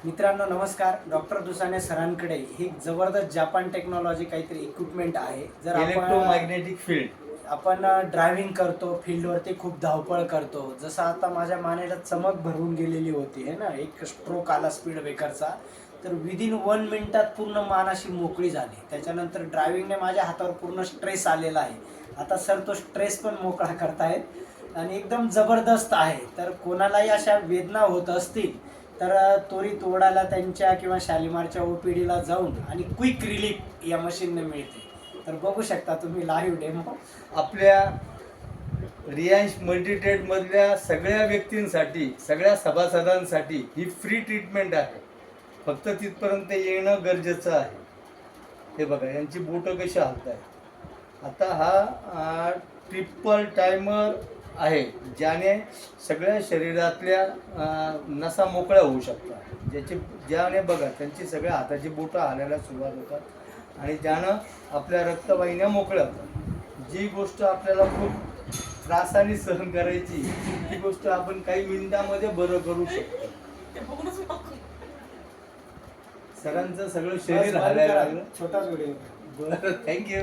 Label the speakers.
Speaker 1: मित्रांनो नमस्कार. डॉक्टर दुसाने सरांकडे ही जबरदस्त जापान टेक्नॉलॉजी काहीतरी इक्विपमेंट आहे. जर
Speaker 2: इलेक्ट्रोमॅग्नेटिक फील्ड
Speaker 1: आपण ड्रायव्हिंग करतो, फील्डवरती खूप धावपळ करतो, जसं आता माझ्या मानेला चमक भरून गेलेली होती है ना, एक स्ट्रोक आला स्पीड ब्रेकरचा, तर विदिन 1 मिनिटात पूर्ण मान अशी मोकळी झाली. त्याच्यानंतर ड्रायव्हिंगने माझ्या हातावर पूर्ण स्ट्रेस आलेला आहे. आता सर तो स्ट्रेस पण मोकळा करतायत आणि एकदम जबरदस्त आहे. तर कोणालाही अशा वेदना होत असतील तर त्वरित ओढाला त्यांच्या किंवा शालिमारच्या OPDला जाऊन आणि क्विक रिलीफ या मशीनने मिळते. तर बघू शकता तुम्ही लाईव्ह डेमो.
Speaker 2: आपल्या रियांश मल्टीट्रेडमधल्या सगळ्या व्यक्तींसाठी, सगळ्या सभासदांसाठी ही फ्री ट्रीटमेंट आहे. फक्त तिथपर्यंत येणं गरजेचं आहे. हे बघा, यांची बोटं कशी हालत आहे. आता हा ट्रिपल टायमर आहे, ज्याने सगळ्या शरीरातल्या नसा मोकळ्या होऊ शकतात. ज्याने बघा त्यांची सगळ्या हाताची बोटं हालायला सुरुवात होतात आणि ज्यानं आपल्या रक्तवाहिन्या मोकळ्या होतात. जी गोष्ट आपल्याला खूप त्रासाने सहन करायची, ती गोष्ट आपण काही मिनिटांमध्ये बरं करू शकतो. सरांचं सगळं शरीर हालायला लागलं.
Speaker 1: छोटाच व्हिडिओ.
Speaker 2: बरं, थँक्यू.